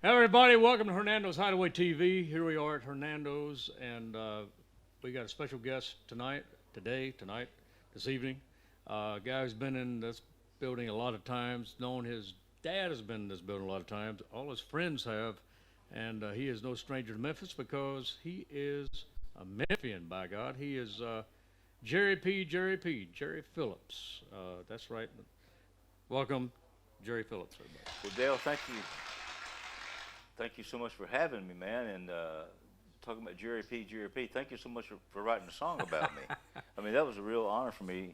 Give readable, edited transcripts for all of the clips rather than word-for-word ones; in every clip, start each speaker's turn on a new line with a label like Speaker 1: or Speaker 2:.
Speaker 1: Everybody, welcome to Hernando's Hideaway TV. Here we are at Hernando's, and we got a special guest tonight, this evening. A guy who's been in this building a lot of times, known his dad has been in this building a lot of times. All his friends have, and he is no stranger to Memphis because he is a Memphian, by God. He is Jerry Phillips. That's right. Welcome, Jerry Phillips, everybody.
Speaker 2: Well, Dale, thank you. Thank you so much for having me, man. And talking about Jerry P. Thank you so much for writing a song about me. I mean, that was a real honor for me,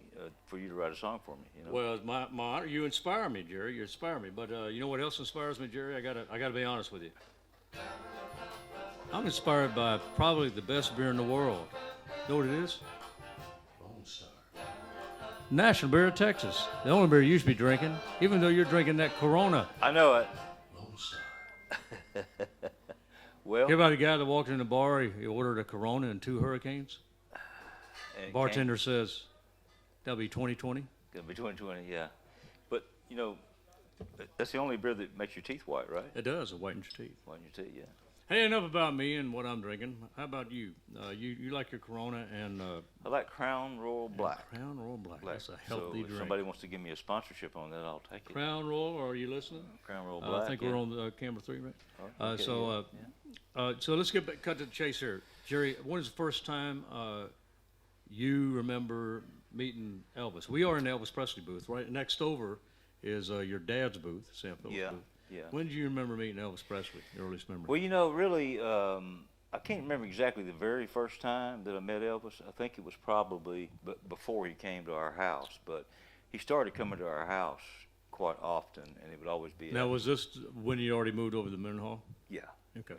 Speaker 2: for you to write a song for me. You know?
Speaker 1: Well, it's my honor. You inspire me, Jerry. You inspire me. But you know what else inspires me, Jerry? I gotta be honest with you. I'm inspired by probably the best beer in the world. You know what it is? Lone Star. National Beer of Texas. The only beer you should be drinking, even though you're drinking that Corona.
Speaker 2: I know it.
Speaker 1: Lone Star.
Speaker 2: Well,
Speaker 1: hear about the guy that walked in the bar, he ordered a Corona and 2 Hurricanes? The bartender says, that'll be 2020?
Speaker 2: It'll be 2020, yeah. But, you know, that's the only beer that makes your teeth white, right?
Speaker 1: It does, it whitens your teeth.
Speaker 2: Whiten your teeth, yeah.
Speaker 1: Hey, enough about me and what I'm drinking. How about you? You like your Corona and...
Speaker 2: I like Crown Royal Black.
Speaker 1: Crown Royal Black. That's a healthy
Speaker 2: so
Speaker 1: drink.
Speaker 2: if somebody wants to give me a sponsorship on that, I'll take it.
Speaker 1: Crown Royal, are you listening?
Speaker 2: Crown Royal Black,
Speaker 1: I think we're on camera 3, right?
Speaker 2: Oh, okay,
Speaker 1: So let's cut to the chase here. Jerry, when is the first time you remember meeting Elvis? We are in the Elvis Presley booth, right? Next over is your dad's booth, Sam Phillips' booth.
Speaker 2: Yeah.
Speaker 1: When did you remember meeting Elvis Presley, your earliest memory?
Speaker 2: Well, you know, really, I can't remember exactly the very first time that I met Elvis. I think it was probably before he came to our house, but he started coming to our house quite often, and it would always be...
Speaker 1: Now, was this when you already moved over to Mendenhall?
Speaker 2: Yeah.
Speaker 1: Okay.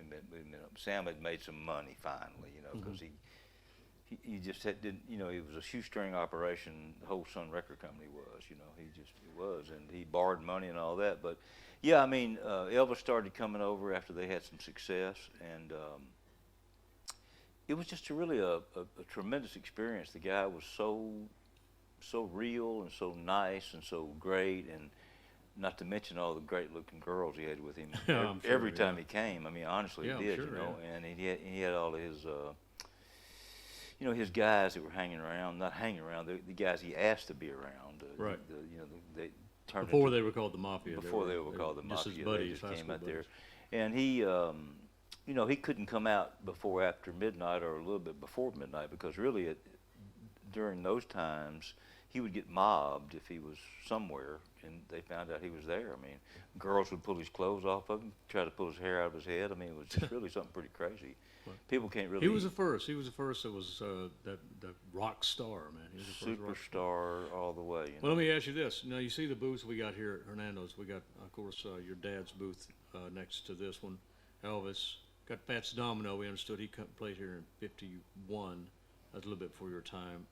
Speaker 2: Sam had made some money finally, you know, because he just didn't, you know, it was a shoestring operation. The whole Sun Record Company was, you know, he was, and he borrowed money and all that. But yeah, I mean, Elvis started coming over after they had some success, and it was just really a tremendous experience. The guy was so real and so nice and so great, and not to mention all the great-looking girls he had with him every time he came. I mean, honestly, he did, you know. And he had all of his, you know, his guys that were hanging around, not hanging around, the guys he asked to be around.
Speaker 1: Right.
Speaker 2: You know, they turned
Speaker 1: before they were called the Mafia.
Speaker 2: Before they were called the Mafia,
Speaker 1: just his buddies,
Speaker 2: they just came out
Speaker 1: buddies.
Speaker 2: there, and he, you know, he couldn't come out before after midnight or a little bit before midnight because really, during those times, he would get mobbed if he was somewhere and they found out he was there. I mean, girls would pull his clothes off of him, try to pull his hair out of his head. I mean, it was just really something pretty crazy. People can't really...
Speaker 1: He was the first. He was the first that was the rock star, man. He was the first
Speaker 2: superstar all the way. You know?
Speaker 1: Well, let me ask you this. Now, you see the booths we got here at Hernando's. We got, of course, your dad's booth next to this one. Elvis. Got Fats Domino. We understood he played here in '51. That's a little bit before your time.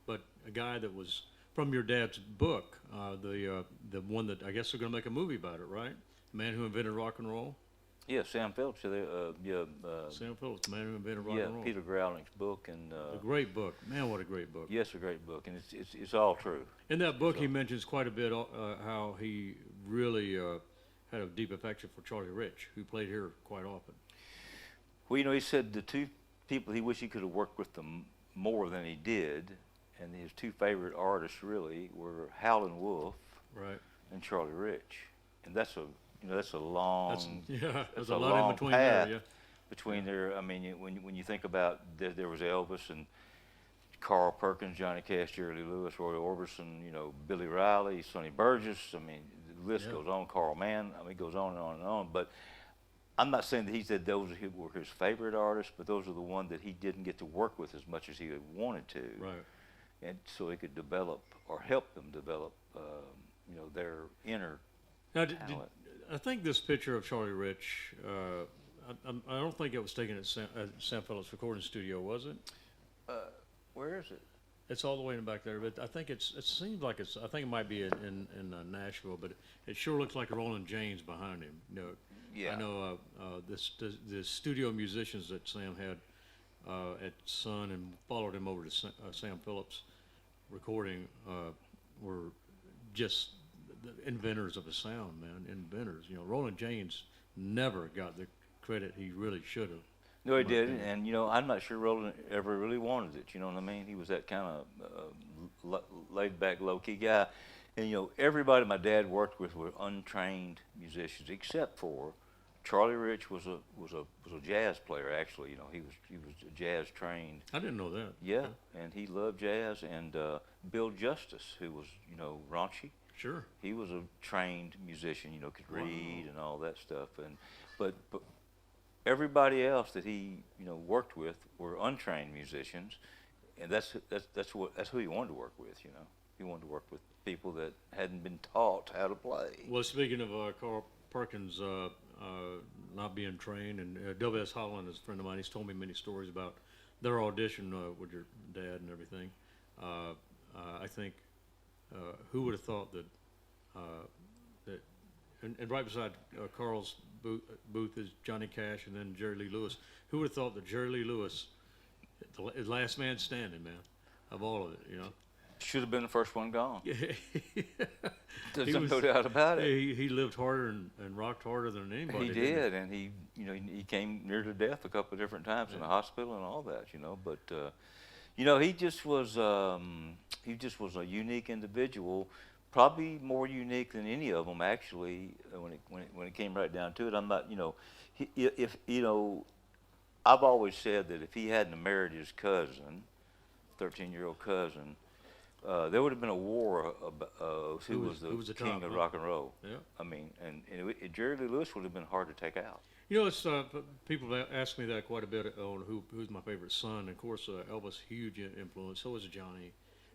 Speaker 1: But a guy that was from your dad's book, the one that I guess they're going to make a movie about it, right? The Man Who Invented Rock and Roll.
Speaker 2: Yeah, Sam Phillips.
Speaker 1: Sam Phillips, The Man Who Invented Rock and Roll.
Speaker 2: Yeah, Peter Growling's book, and
Speaker 1: a great book. Man, what a great book.
Speaker 2: Yes, a great book, and it's all true.
Speaker 1: In that book, he mentions quite a bit how he really had a deep affection for Charlie Rich, who played here quite often.
Speaker 2: Well, you know, he said the two people he wished he could have worked with them more than he did, and his two favorite artists really were Howlin' Wolf,
Speaker 1: right,
Speaker 2: and Charlie Rich, and that's a long
Speaker 1: there's a lot in between there, yeah.
Speaker 2: Between there, I mean, when you think about there was Elvis and Carl Perkins, Johnny Cash, Jerry Lee Lewis, Roy Orbison, you know, Billy Riley, Sonny Burgess. I mean, the list goes on. Carl Mann. I mean, it goes on and on and on. But I'm not saying that he said those were his favorite artists, but those are the ones that he didn't get to work with as much as he had wanted to.
Speaker 1: Right.
Speaker 2: And so he could develop or help them develop, you know, their inner talent.
Speaker 1: I think this picture of Charlie Rich, I don't think it was taken at Sam Phillips Recording Studio, was it?
Speaker 2: Where is it?
Speaker 1: It's all the way in the back there, but I think it seems like I think it might be in Nashville, but it sure looks like Roland James behind him. You know,
Speaker 2: Yeah.
Speaker 1: I know the studio musicians that Sam had at Sun and followed him over to Sam Phillips recording were just the inventors of the sound, man. Inventors. You know, Roland James never got the credit he really should have.
Speaker 2: No, he
Speaker 1: my
Speaker 2: didn't,
Speaker 1: opinion.
Speaker 2: and I'm not sure Roland ever really wanted it. You know what I mean? He was that kind of laid back, low key guy, and everybody my dad worked with were untrained musicians, except for Charlie Rich was a jazz player. Actually, he was jazz trained.
Speaker 1: I didn't know that.
Speaker 2: Yeah,
Speaker 1: Okay.
Speaker 2: and he loved jazz. And Bill Justice, who was raunchy,
Speaker 1: Sure.
Speaker 2: he was a trained musician. Could read and all that stuff. And but everybody else that he worked with were untrained musicians, and that's who he wanted to work with. He wanted to work with people that hadn't been taught how to play.
Speaker 1: Well, speaking of Carl Perkins not being trained, and W.S. Holland is a friend of mine. He's told me many stories about their audition with your dad and everything. I think who would have thought that that and right beside Carl's booth is Johnny Cash and then Jerry Lee Lewis. Who would have thought that Jerry Lee Lewis, the last man standing, man, of all of it,
Speaker 2: Should have been the first one gone. There's
Speaker 1: He was-
Speaker 2: no doubt about it.
Speaker 1: He lived harder and rocked harder than anybody.
Speaker 2: He
Speaker 1: didn't
Speaker 2: did, and he came near to death a couple of different times in the hospital and all that, But he just was a unique individual, probably more unique than any of them actually. When it came right down to it, I'm not, if I've always said that if he hadn't married his cousin, 13-year-old cousin, there would have been a war of who was the king
Speaker 1: top,
Speaker 2: of
Speaker 1: huh?
Speaker 2: rock and roll.
Speaker 1: Yeah.
Speaker 2: I mean, and Jerry Lee Lewis would have been hard to take out.
Speaker 1: It's people ask me that quite a bit on who's my favorite son. Of course, Elvis, huge influence. So was Johnny,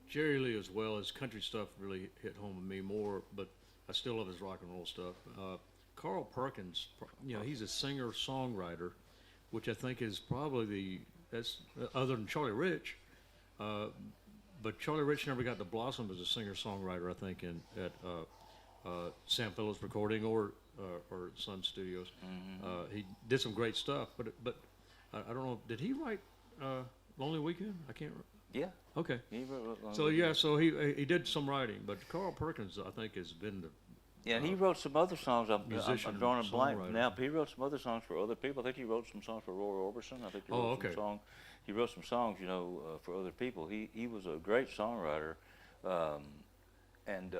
Speaker 1: Jerry Lee as well. His country stuff really hit home with me more, but I still love his rock and roll stuff. Carl Perkins, he's a singer songwriter, which I think is probably that's other than Charlie Rich. But Charlie Rich never got to blossom as a singer-songwriter, I think, at Sam Phillips Recording or Sun Studios.
Speaker 2: Mm-hmm.
Speaker 1: He did some great stuff, but I don't know. Did he write Lonely Weekend? I can't.
Speaker 2: Yeah.
Speaker 1: Okay.
Speaker 2: He wrote
Speaker 1: So he did some writing, but Carl Perkins, I think, has been the
Speaker 2: Yeah, and he wrote some other songs. I'm
Speaker 1: musician,
Speaker 2: drawing a blank
Speaker 1: songwriter.
Speaker 2: now. But he wrote some other songs for other people. I think he wrote some songs for Roy Orbison. I think he wrote some songs. He wrote some songs, for other people. He was a great songwriter, and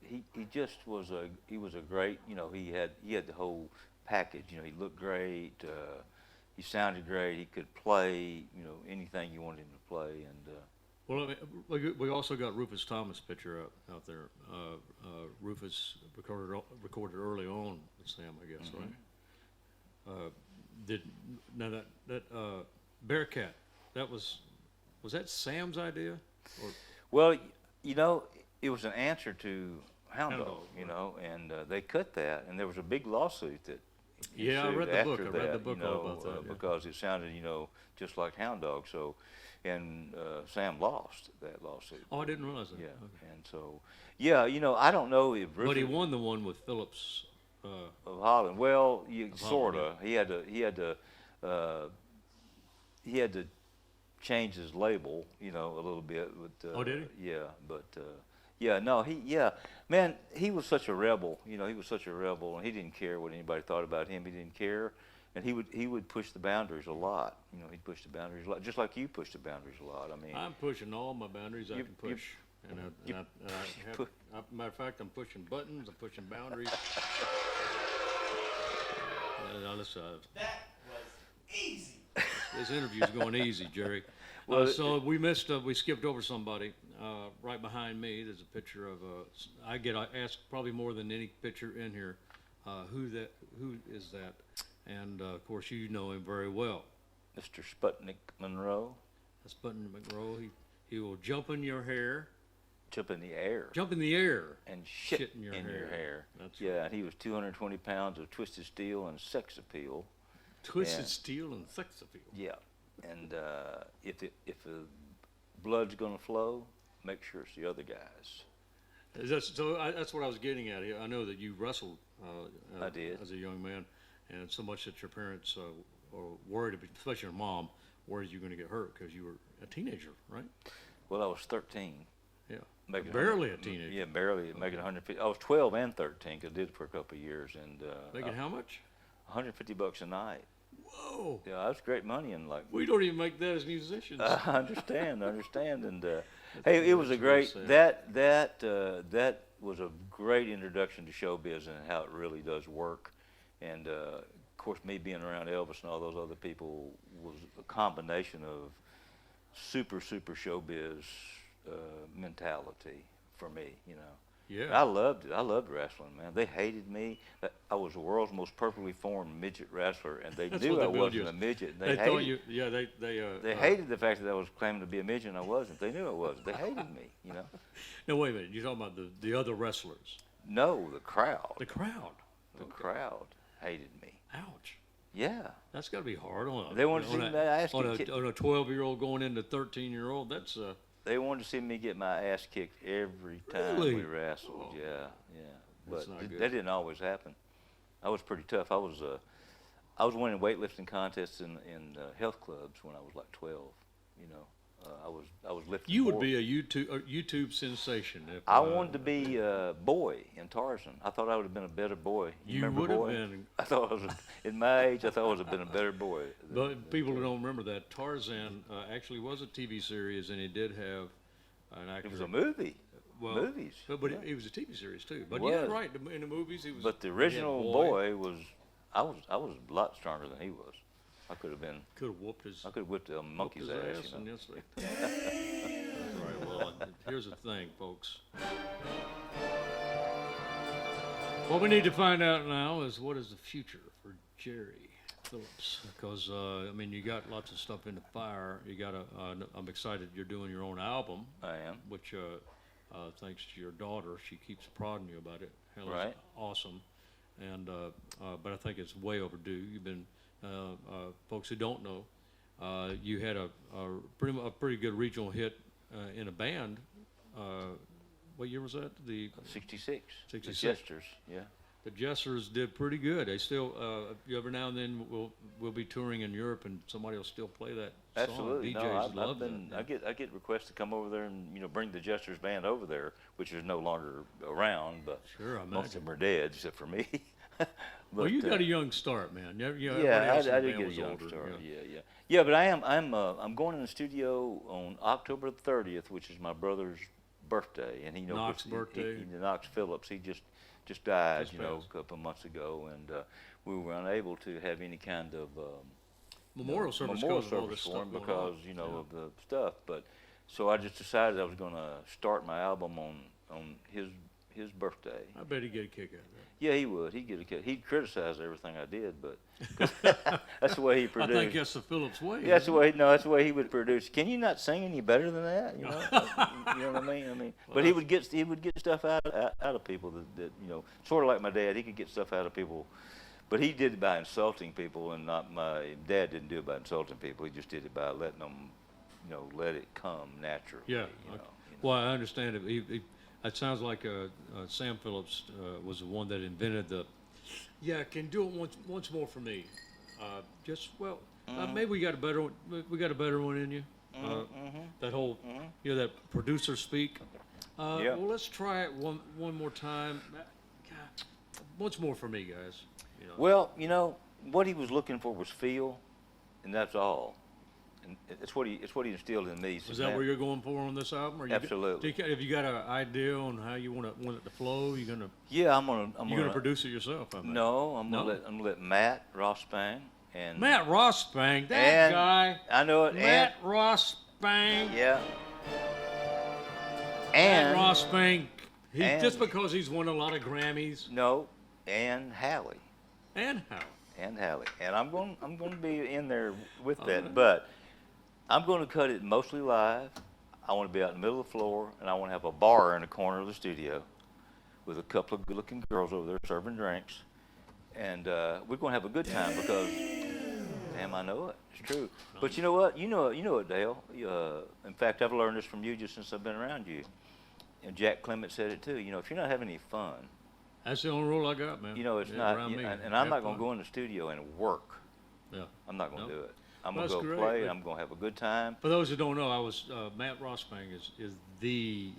Speaker 2: he just was a great. He had the whole package. He looked great. He sounded great. He could play. Anything you wanted him to play. And
Speaker 1: well, I mean, we also got Rufus Thomas picture out there. Rufus recorded early on with Sam, I guess, right? That Bearcat, was that Sam's idea? Or
Speaker 2: well, it was an answer to Hound Dog,
Speaker 1: Dog,
Speaker 2: and they cut that, and there was a big lawsuit that
Speaker 1: yeah, I
Speaker 2: ensued
Speaker 1: read the book.
Speaker 2: after
Speaker 1: I read the
Speaker 2: that,
Speaker 1: book all about that. Yeah.
Speaker 2: because it sounded, just like Hound Dog. So, and Sam lost that lawsuit.
Speaker 1: Oh, I didn't realize that.
Speaker 2: Yeah,
Speaker 1: Okay.
Speaker 2: and so, yeah, I don't know if
Speaker 1: But he won the one with Phillips.
Speaker 2: of Holland. Well,
Speaker 1: Holland,
Speaker 2: sorta. He had to change his label, a little bit. But,
Speaker 1: Oh, did
Speaker 2: he? Yeah, but man, he was such a rebel. He was such a rebel, and he didn't care what anybody thought about him. He didn't care, and he would push the boundaries a lot. He'd push the boundaries a lot, just like you push the boundaries a lot. I mean,
Speaker 1: I'm pushing all my boundaries I can push. Matter of fact, I'm pushing buttons. I'm pushing boundaries. That was easy. This interview's going easy, Jerry.
Speaker 2: Well,
Speaker 1: so we skipped over somebody. Right behind me, there's a picture of I get asked probably more than any picture in here, who is that? And of course, you know him very well.
Speaker 2: Mr. Sputnik Monroe.
Speaker 1: That's Button McRow. He will jump in your hair.
Speaker 2: Jump in the air.
Speaker 1: Jump in the air.
Speaker 2: And shit in your hair.
Speaker 1: That's
Speaker 2: yeah,
Speaker 1: right.
Speaker 2: and he was 220 pounds of twisted steel and sex appeal.
Speaker 1: Twisted steel and sex appeal.
Speaker 2: Yeah, and if the blood's gonna flow, make sure it's the other guys.
Speaker 1: That's what I was getting at here. I know that you wrestled
Speaker 2: I did.
Speaker 1: as a young man, and so much that your parents were worried, especially your mom, worried you were going to get hurt because you were a teenager, right?
Speaker 2: Well, I was 13.
Speaker 1: Yeah.
Speaker 2: making
Speaker 1: Barely a teenager.
Speaker 2: Yeah, barely making 150. I was 12 and 13. 'Cause I did it for a couple of years, and
Speaker 1: Making how much?
Speaker 2: $150 a night.
Speaker 1: Whoa.
Speaker 2: Yeah, that was great money, and like
Speaker 1: We don't even make that as musicians.
Speaker 2: I understand, and
Speaker 1: That's
Speaker 2: hey, it was a
Speaker 1: that's really
Speaker 2: great
Speaker 1: sad.
Speaker 2: that was a great introduction to showbiz and how it really does work, and of course, me being around Elvis and all those other people was a combination of super showbiz mentality for me, you know.
Speaker 1: Yeah.
Speaker 2: I loved it. I loved wrestling, man. They hated me. I was the world's most perfectly formed midget wrestler, and they
Speaker 1: That's
Speaker 2: knew
Speaker 1: what they
Speaker 2: I
Speaker 1: billed
Speaker 2: wasn't
Speaker 1: you
Speaker 2: a
Speaker 1: as.
Speaker 2: midget. And
Speaker 1: They
Speaker 2: they
Speaker 1: thought
Speaker 2: hated,
Speaker 1: you. Yeah.
Speaker 2: they hated the fact that I was claiming to be a midget and I wasn't. They knew I wasn't. They hated me, you know.
Speaker 1: No, wait a minute. You're talking about the other wrestlers.
Speaker 2: No, the crowd.
Speaker 1: The crowd.
Speaker 2: The
Speaker 1: Okay.
Speaker 2: crowd hated me.
Speaker 1: Ouch.
Speaker 2: Yeah.
Speaker 1: That's got to be hard on a.
Speaker 2: They wanted to see
Speaker 1: on
Speaker 2: me. I asked
Speaker 1: on
Speaker 2: you,
Speaker 1: a 12-year-old going into 13-year-old. That's
Speaker 2: they wanted to see me get my ass kicked every time
Speaker 1: Really?
Speaker 2: we wrestled.
Speaker 1: Oh.
Speaker 2: Yeah.
Speaker 1: That's
Speaker 2: But
Speaker 1: not good.
Speaker 2: that didn't always happen. I was pretty tough. I was winning weightlifting contests in health clubs when I was like 12. You know, I was lifting.
Speaker 1: you would
Speaker 2: more.
Speaker 1: be a YouTube sensation if
Speaker 2: I wanted to be Boy in Tarzan. I thought I would have been a better boy.
Speaker 1: You
Speaker 2: remember
Speaker 1: would have
Speaker 2: Boy?
Speaker 1: been.
Speaker 2: I thought I was in my age. I thought I would have been a better boy.
Speaker 1: But people who don't remember that Tarzan actually was a TV series, and it did have an actor.
Speaker 2: It was a movie.
Speaker 1: Well,
Speaker 2: movies.
Speaker 1: But
Speaker 2: yeah.
Speaker 1: it was a TV series too. But
Speaker 2: It
Speaker 1: yeah,
Speaker 2: was.
Speaker 1: right. In the movies, he was.
Speaker 2: But the
Speaker 1: he had
Speaker 2: original Boy was. I was a lot stronger than he was. I could have been.
Speaker 1: Could have whooped his.
Speaker 2: I could have whipped a
Speaker 1: whooped
Speaker 2: monkey's
Speaker 1: his
Speaker 2: ass.
Speaker 1: ass
Speaker 2: You
Speaker 1: and
Speaker 2: know?
Speaker 1: yes, All right. Well, here's the thing, folks. What we need to find out now is what is the future for Jerry Phillips, because I mean, you got lots of stuff in the fire. You got I'm excited you're doing your own album,
Speaker 2: I am.
Speaker 1: which thanks to your daughter, she keeps prodding you about it. Hell, it's
Speaker 2: Right.
Speaker 1: awesome, and but I think it's way overdue. You've been folks who don't know, you had a pretty good regional hit in a band. What year was that? The
Speaker 2: 66.
Speaker 1: 66.
Speaker 2: The Jesters. Yeah.
Speaker 1: The Jesters did pretty good. They still, every now and then we'll be touring in Europe, and somebody will still play that song.
Speaker 2: Absolutely.
Speaker 1: DJs
Speaker 2: No, I've
Speaker 1: love
Speaker 2: been.
Speaker 1: that.
Speaker 2: I get requests to come over there and bring the Jesters band over there, which is no longer around, but
Speaker 1: Sure, I
Speaker 2: most of
Speaker 1: imagine.
Speaker 2: them are dead except for me.
Speaker 1: Well, you
Speaker 2: But,
Speaker 1: got a young start, man.
Speaker 2: yeah,
Speaker 1: everybody else in
Speaker 2: I
Speaker 1: the
Speaker 2: did
Speaker 1: band
Speaker 2: get a
Speaker 1: was
Speaker 2: young
Speaker 1: older,
Speaker 2: start.
Speaker 1: yeah.
Speaker 2: Yeah. But I'm going in the studio on October 30th, which is my brother's birthday, and
Speaker 1: Knox birthday.
Speaker 2: Knox Phillips. He just died,
Speaker 1: Just
Speaker 2: a
Speaker 1: passed.
Speaker 2: couple of months ago, and we were unable to have any kind of
Speaker 1: Memorial service
Speaker 2: memorial
Speaker 1: because of all
Speaker 2: service
Speaker 1: this
Speaker 2: for
Speaker 1: stuff
Speaker 2: him
Speaker 1: going
Speaker 2: because
Speaker 1: on.
Speaker 2: of the stuff. But so I just decided I was going to start my album on his birthday.
Speaker 1: I bet he'd get a kick out of
Speaker 2: Yeah, he would. He'd get a kick. He'd criticize everything I did, but that's the way he
Speaker 1: that. I
Speaker 2: produced.
Speaker 1: think that's the Phillips way.
Speaker 2: Yeah, that's the way. No, that's the way he would produce. Can you not sing any better than that? You know what I mean.
Speaker 1: Well,
Speaker 2: But he would get stuff out of people that sort of like my dad. He could get stuff out of people, but he did it by insulting people, and not my dad didn't do it by insulting people. He just did it by letting them, let it come naturally.
Speaker 1: Yeah.
Speaker 2: you
Speaker 1: Okay.
Speaker 2: know.
Speaker 1: Well, I understand it. It sounds like Sam Phillips was the one that invented the. Yeah, can do it once more for me. Maybe we got a better one. We got a better one in you. That whole, that producer speak.
Speaker 2: Yeah.
Speaker 1: Well, let's try it one more time. God, once more for me, guys.
Speaker 2: Well, what he was looking for was feel, and that's all. And it's what he instilled in me. He
Speaker 1: Is
Speaker 2: said,
Speaker 1: that
Speaker 2: "Man,
Speaker 1: what you're going for on this album? Or
Speaker 2: Absolutely.
Speaker 1: Have you got an idea on how you want it to flow? You're
Speaker 2: Yeah, I'm gonna
Speaker 1: gonna produce it yourself? I imagine.
Speaker 2: No, I'm
Speaker 1: No?
Speaker 2: gonna let Matt Rossbang and
Speaker 1: Matt Rossbang, that
Speaker 2: and
Speaker 1: guy.
Speaker 2: I know it.
Speaker 1: Matt Rossbang.
Speaker 2: Yeah.
Speaker 1: Matt
Speaker 2: And
Speaker 1: Rossbang.
Speaker 2: and-
Speaker 1: Just because he's won a lot of Grammys.
Speaker 2: no, and Hallie.
Speaker 1: And how?
Speaker 2: And Hallie. And I'm going to be in there with
Speaker 1: All
Speaker 2: that,
Speaker 1: right.
Speaker 2: but I'm going to cut it mostly live. I want to be out in the middle of the floor, and I want to have a bar in the corner of the studio with a couple of good-looking girls over there serving drinks, and we're going to have a good time because, damn, I know it. It's true. But you know what? You know it, Dale. In fact, I've learned this from you just since I've been around you. And Jack Clement said it too. If you're not having any fun,
Speaker 1: That's the only rule I got, man.
Speaker 2: it's
Speaker 1: Yeah,
Speaker 2: not.
Speaker 1: around me.
Speaker 2: And I'm
Speaker 1: Have
Speaker 2: not going
Speaker 1: fun.
Speaker 2: to go in the studio and work.
Speaker 1: Yeah.
Speaker 2: I'm not going to
Speaker 1: No.
Speaker 2: do it. I'm
Speaker 1: Well,
Speaker 2: going to
Speaker 1: that's
Speaker 2: go
Speaker 1: great,
Speaker 2: play,
Speaker 1: but-
Speaker 2: and I'm going to have a good time.
Speaker 1: For those who don't know, Matt Rossbang is the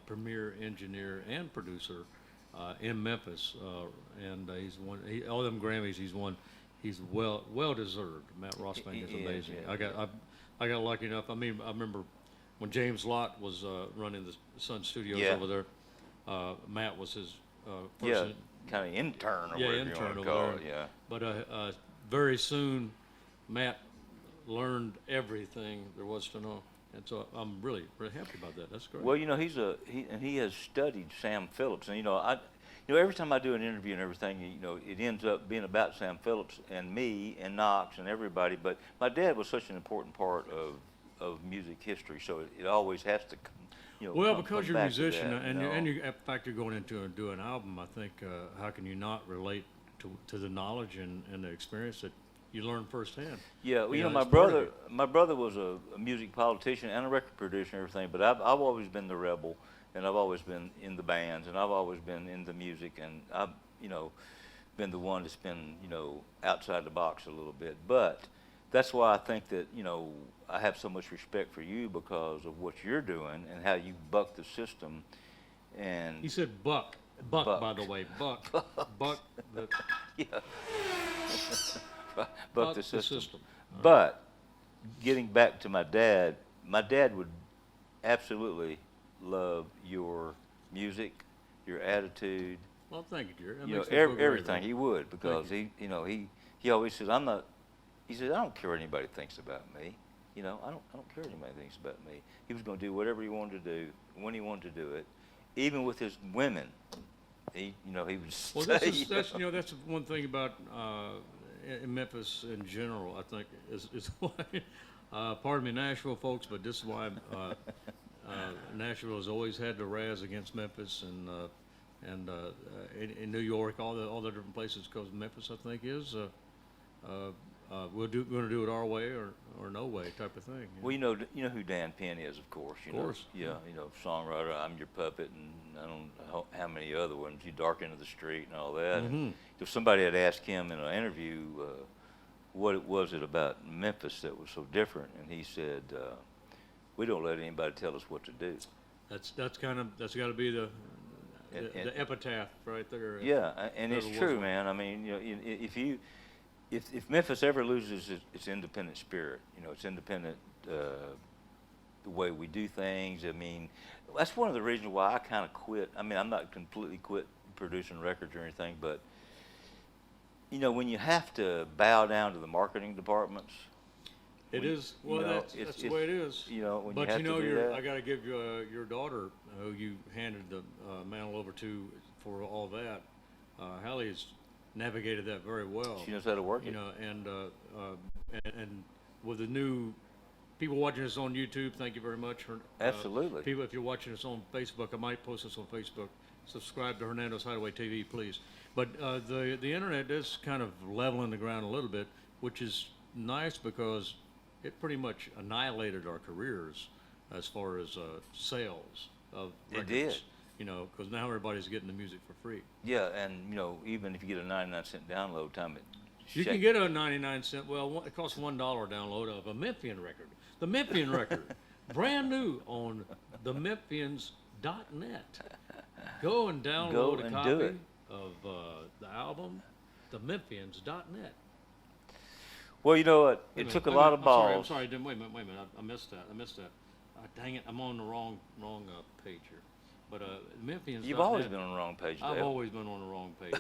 Speaker 1: premier engineer and producer in Memphis, and he's won all them Grammys. He's won. He's well deserved. Matt Rossbank is
Speaker 2: He
Speaker 1: amazing.
Speaker 2: yeah.
Speaker 1: I got lucky enough. I mean, I remember when James Lott was running the Sun Studios
Speaker 2: Yeah.
Speaker 1: over there. Matt was his first.
Speaker 2: Yeah, kind of intern or
Speaker 1: Yeah,
Speaker 2: whatever you
Speaker 1: intern
Speaker 2: want to
Speaker 1: over
Speaker 2: call
Speaker 1: there.
Speaker 2: it. Yeah.
Speaker 1: But very soon, Matt learned everything there was to know, and so I'm really happy about that. That's great.
Speaker 2: Well, you know, he has studied Sam Phillips, and every time I do an interview and everything, it ends up being about Sam Phillips and me and Knox and everybody. But my dad was such an important part of music history, so it always has to,
Speaker 1: Well,
Speaker 2: come
Speaker 1: because you're a
Speaker 2: back to
Speaker 1: musician,
Speaker 2: that,
Speaker 1: and in fact you're going into and do an album, I think how can you not relate to the knowledge and the experience that you learn firsthand?
Speaker 2: Yeah, well,
Speaker 1: It's part of it.
Speaker 2: my brother was a music politician and a record producer and everything, but I've always been the rebel, and I've always been in the bands, and I've always been in the music, and I've, been the one that's been, outside the box a little bit. But that's why I think that, I have so much respect for you because of what you're doing and how you buck the system. And
Speaker 1: He said buck, by the way, buck. The,
Speaker 2: yeah, buck
Speaker 1: buck
Speaker 2: the system.
Speaker 1: All right.
Speaker 2: But getting back to my dad would absolutely love your music, your attitude,
Speaker 1: Well, thank you, dear. That makes me feel great,
Speaker 2: everything.
Speaker 1: though.
Speaker 2: He would, because he always says, he says, I don't care what anybody thinks about me. I don't care what anybody thinks about me. He was going to do whatever he wanted to do when he wanted to do it, even with his women. He would
Speaker 1: Well,
Speaker 2: say,
Speaker 1: that's one thing about in Memphis in general. I think is why, pardon me, Nashville folks, but this is why Nashville has always had the razz against Memphis, and in New York, all the different places, because Memphis, I think, is we're going to do it our way or no way type of thing.
Speaker 2: Well, you know who Dan Penn is, of course.
Speaker 1: Of course.
Speaker 2: Yeah, songwriter, I'm Your Puppet, and I don't know how many other ones, You Dark Into the Street and all that.
Speaker 1: Mm-hmm.
Speaker 2: And if somebody had asked him in an interview, what was it about Memphis that was so different, and he said, we don't let anybody tell us what to do.
Speaker 1: That's got to be the epitaph right there.
Speaker 2: Yeah, and
Speaker 1: Never
Speaker 2: it's
Speaker 1: was
Speaker 2: true,
Speaker 1: one.
Speaker 2: man. I mean, if Memphis ever loses its independent spirit, its independent, the way we do things. I mean, that's one of the reasons why I kind of quit. I mean, I'm not completely quit producing records or anything, but when you have to bow down to the marketing departments,
Speaker 1: It is. Well, that's the way it is.
Speaker 2: When
Speaker 1: But
Speaker 2: you have to do that.
Speaker 1: I got to give you your daughter, who you handed the mantle over to for all that. Hallie has navigated that very well.
Speaker 2: She knows how to work it.
Speaker 1: And with the new people watching us on YouTube, thank you very much.
Speaker 2: Absolutely.
Speaker 1: People, if you're watching us on Facebook, I might post this on Facebook. Subscribe to Hernando's Hideaway TV, please. But the internet is kind of leveling the ground a little bit, which is nice because it pretty much annihilated our careers as far as sales of records.
Speaker 2: It did.
Speaker 1: Because now everybody's getting the music for free.
Speaker 2: Yeah, and even if you get a 99-cent download time,
Speaker 1: You can get a 99-cent. Well, it costs $1 download of a Memphian record. The Memphian record, brand new on thememphians.net. Go and download a
Speaker 2: and
Speaker 1: copy
Speaker 2: do it.
Speaker 1: of the album, thememphians.net.
Speaker 2: Well, you know what?
Speaker 1: Wait
Speaker 2: It
Speaker 1: a
Speaker 2: took a
Speaker 1: minute,
Speaker 2: lot of
Speaker 1: I'm
Speaker 2: balls.
Speaker 1: sorry. Wait a minute. I missed that. Dang it! I'm on the wrong page here. But Memphians.
Speaker 2: You've always been on the wrong page,
Speaker 1: I've
Speaker 2: Dale.
Speaker 1: always been on the wrong page.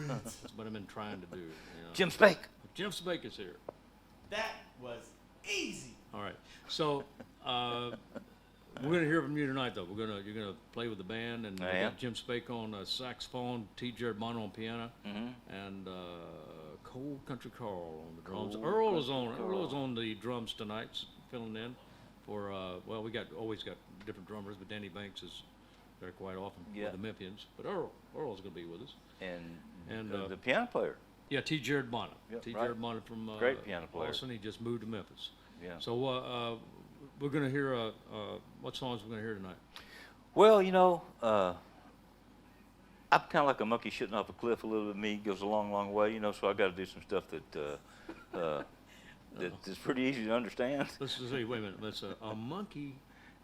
Speaker 1: That's what I've been trying to do.
Speaker 2: Jim Spake.
Speaker 1: Jim Spake is here.
Speaker 3: That was easy.
Speaker 1: All right. So we're gonna hear from you tonight, though. You're gonna play with the band, and we
Speaker 2: I am.
Speaker 1: got Jim Spake on saxophone, T. Jared Mono on piano, and Cold Country Carl on the drums.
Speaker 2: Cold
Speaker 1: Earl is
Speaker 2: Country
Speaker 1: on the drums tonight, filling in for. Well, we always got different drummers, but Danny Banks is there quite often
Speaker 2: Yeah.
Speaker 1: for the Memphians. But Earl's gonna be with us.
Speaker 2: And
Speaker 1: And,
Speaker 2: the piano player.
Speaker 1: Yeah, T. Jared Mono.
Speaker 2: Yep,
Speaker 1: T.
Speaker 2: right.
Speaker 1: Jared Mono from
Speaker 2: Great piano player.
Speaker 1: Austin. He just moved to Memphis.
Speaker 2: Yeah.
Speaker 1: So we're gonna hear what songs we're gonna hear tonight.
Speaker 2: Well, I'm kind of like a monkey shitting off a cliff a little bit. Me goes a long, long way, so I got to do some stuff that's pretty easy to understand.
Speaker 1: Let's just say, wait a minute. Let's a monkey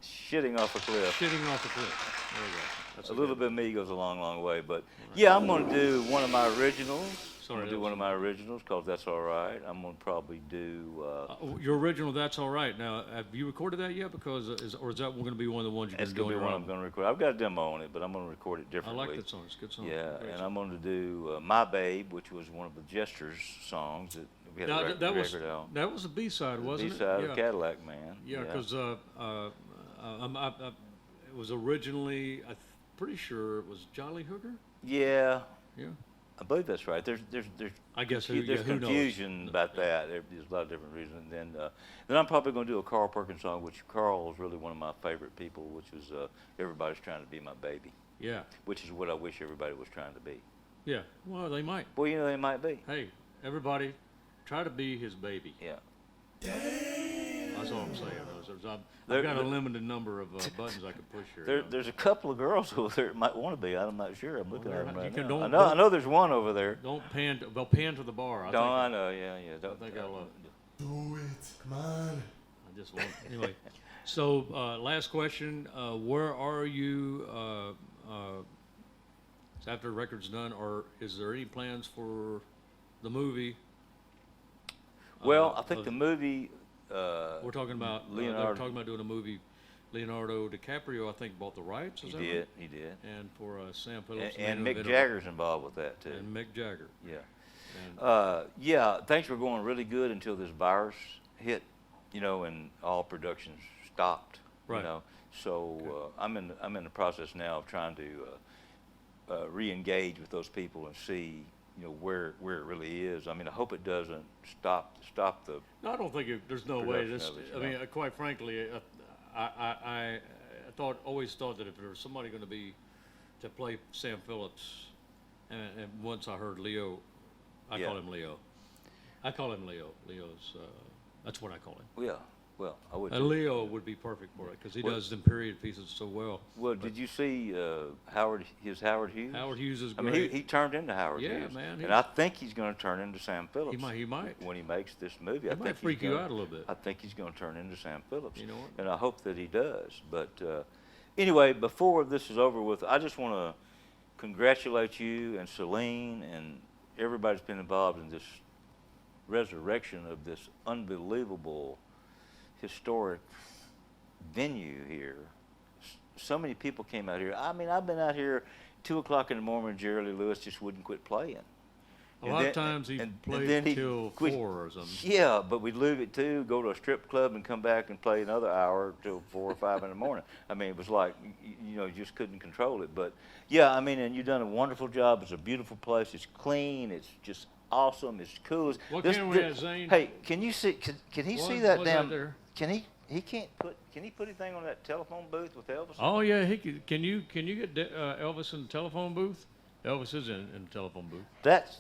Speaker 2: Shitting off a cliff.
Speaker 1: Shitting off a cliff. There you go. That's
Speaker 2: A
Speaker 1: good
Speaker 2: little
Speaker 1: one.
Speaker 2: bit of me goes a long, long way. But yeah, I'm going to do one of my originals.
Speaker 1: Sorry,
Speaker 2: I'm going to
Speaker 1: that
Speaker 2: do
Speaker 1: was
Speaker 2: one of my originals cause that's all right. I'm going to probably do.
Speaker 1: Your original, That's All Right. Now, have you recorded that yet? Because or is that going to be one of the ones you're
Speaker 2: It's
Speaker 1: going
Speaker 2: going
Speaker 1: to
Speaker 2: to
Speaker 1: do
Speaker 2: be
Speaker 1: on
Speaker 2: one
Speaker 1: your
Speaker 2: I'm
Speaker 1: album?
Speaker 2: going to record. I've got a demo on it, but I'm going to record it
Speaker 1: I
Speaker 2: differently.
Speaker 1: like that song. It's a good song.
Speaker 2: Yeah,
Speaker 1: Great
Speaker 2: and
Speaker 1: song.
Speaker 2: I'm going to do My Babe, which was one of the Jester's songs that we had
Speaker 1: Now,
Speaker 2: a
Speaker 1: that was
Speaker 2: record out.
Speaker 1: that was a B-side, wasn't it?
Speaker 2: B-side of Cadillac Man.
Speaker 1: Yeah, because it was originally, pretty sure it was Jolly Hooker.
Speaker 2: Yeah,
Speaker 1: Yeah.
Speaker 2: I believe that's right. There's
Speaker 1: I guess
Speaker 2: who
Speaker 1: who knows?
Speaker 2: confusion about that. There's a lot of different reasons. And then I'm probably going to do a Carl Perkins song, which Carl is really one of my favorite people, which was Everybody's Trying to Be My Baby,
Speaker 1: Yeah.
Speaker 2: which is what I wish everybody was trying to be.
Speaker 1: Yeah. Well, they might.
Speaker 2: Well, you know, they might be.
Speaker 1: Hey, everybody, try to be his baby.
Speaker 2: Yeah.
Speaker 1: That's all I'm saying. I've
Speaker 2: There-
Speaker 1: got a
Speaker 2: there-
Speaker 1: limited number of buttons I could push here.
Speaker 2: There's a couple of girls over there that might want to be. I'm not sure. I'm looking at them
Speaker 1: you
Speaker 2: right
Speaker 1: can-
Speaker 2: now.
Speaker 1: don't-
Speaker 2: I know there's one over there.
Speaker 1: Don't pan. They'll pan to the bar.
Speaker 2: No, I know. Yeah.
Speaker 1: I think I'll.
Speaker 3: Do it. Come on.
Speaker 1: I just want anyway. So last question: where are you after the record's done, or is there any plans for the movie?
Speaker 2: Well, I think
Speaker 1: of-
Speaker 2: the movie.
Speaker 1: We're talking about they're
Speaker 2: Leonardo.
Speaker 1: talking about doing a movie. Leonardo DiCaprio, I think, bought the rights. Is that right?
Speaker 2: He did.
Speaker 1: And for Sam Phillips
Speaker 2: And
Speaker 1: main
Speaker 2: Mick
Speaker 1: event
Speaker 2: Jagger's involved with that too.
Speaker 1: and Mick Jagger.
Speaker 2: Yeah.
Speaker 1: And
Speaker 2: Yeah, things were going really good until this virus hit, you know, and all productions stopped.
Speaker 1: Right.
Speaker 2: You know, so I'm in the process now of trying to re-engage with those people and see, you know, where it really is. I mean, I hope it doesn't stop the.
Speaker 1: no, I don't think there's no way
Speaker 2: Production
Speaker 1: this.
Speaker 2: of it,
Speaker 1: I
Speaker 2: you
Speaker 1: mean,
Speaker 2: know.
Speaker 1: quite frankly, I always thought that if there was somebody going to be to play Sam Phillips, and once I heard Leo, I
Speaker 2: Yeah.
Speaker 1: call him Leo. I call him Leo. Leo's that's what I call him.
Speaker 2: Yeah. Well, I would.
Speaker 1: And Leo would be perfect for it because he
Speaker 2: Well-
Speaker 1: does them period pieces so well.
Speaker 2: Well, did you see Howard Hughes?
Speaker 1: Howard Hughes is
Speaker 2: I
Speaker 1: great.
Speaker 2: mean, he turned into Howard
Speaker 1: Yeah,
Speaker 2: Hughes.
Speaker 1: man,
Speaker 2: And I think he's going to turn into Sam Phillips.
Speaker 1: He might.
Speaker 2: When he makes this movie.
Speaker 1: He
Speaker 2: I
Speaker 1: might
Speaker 2: think
Speaker 1: freak
Speaker 2: he's
Speaker 1: you
Speaker 2: gonna-
Speaker 1: out a little bit.
Speaker 2: I think he's going to turn into Sam Phillips.
Speaker 1: You know what?
Speaker 2: And I hope that he does. But anyway, before this is over with, I just want to congratulate you and Celine and everybody that's been involved in this resurrection of this unbelievable historic venue here. So many people came out here. I mean, I've been out here 2 o'clock in the morning. Jerry Lee Lewis just wouldn't quit playing.
Speaker 1: A
Speaker 2: And
Speaker 1: lot
Speaker 2: then-
Speaker 1: of times he
Speaker 2: and
Speaker 1: played
Speaker 2: then he
Speaker 1: till
Speaker 2: quit-
Speaker 1: 4 or something.
Speaker 2: Yeah, but we'd leave at 2, go to a strip club, and come back and play another hour till 4 or 5 in the morning. I mean, it was like, you know, you just couldn't control it. But yeah, I mean, and you've done a wonderful job. It's a beautiful place. It's clean. It's just awesome. It's cool.
Speaker 1: What can we have, Zane?
Speaker 2: Hey, can you see? Can he see
Speaker 1: What-
Speaker 2: that
Speaker 1: what's
Speaker 2: damn?
Speaker 1: that there?
Speaker 2: Can he? He can't put. Can he put anything on that telephone booth with Elvis?
Speaker 1: Oh yeah, he could, can you get Elvis in the telephone booth? Elvis is in the telephone booth.
Speaker 2: That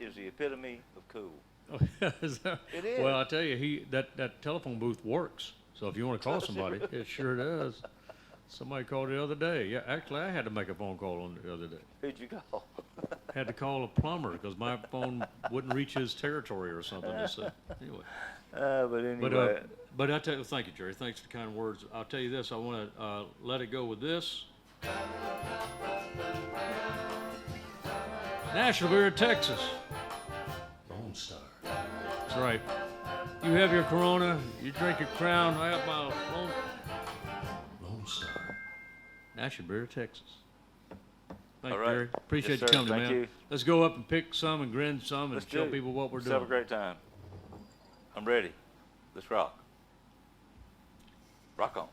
Speaker 2: is the epitome of cool.
Speaker 1: Oh, is that?
Speaker 2: It is.
Speaker 1: Well, I tell you, that telephone booth works. So if you want to call somebody, it sure does. Somebody called the other day. Yeah, actually, I had to make a phone call on the other day.
Speaker 2: Who'd you call?
Speaker 1: Had to call a plumber because my phone wouldn't reach his territory or something. So, anyway.
Speaker 2: But anyway.
Speaker 1: But I tell you, thank you, Jerry. Thanks for the kind words. I'll tell you this. I want to let it go with this. National Beer of Texas. Lone Star. That's right. You have your Corona. You drink your Crown. I have my Lone Star. National Beer of Texas. Thank
Speaker 2: All
Speaker 1: you,
Speaker 2: right.
Speaker 1: Jerry. Appreciate
Speaker 2: Yes,
Speaker 1: you
Speaker 2: sir.
Speaker 1: coming,
Speaker 2: Thank
Speaker 1: man.
Speaker 2: you.
Speaker 1: Let's go up and pick some and grin some and
Speaker 2: Let's
Speaker 1: tell
Speaker 2: do it.
Speaker 1: people what we're
Speaker 2: Let's
Speaker 1: doing.
Speaker 2: have a great time. I'm ready. Let's rock. Rock on.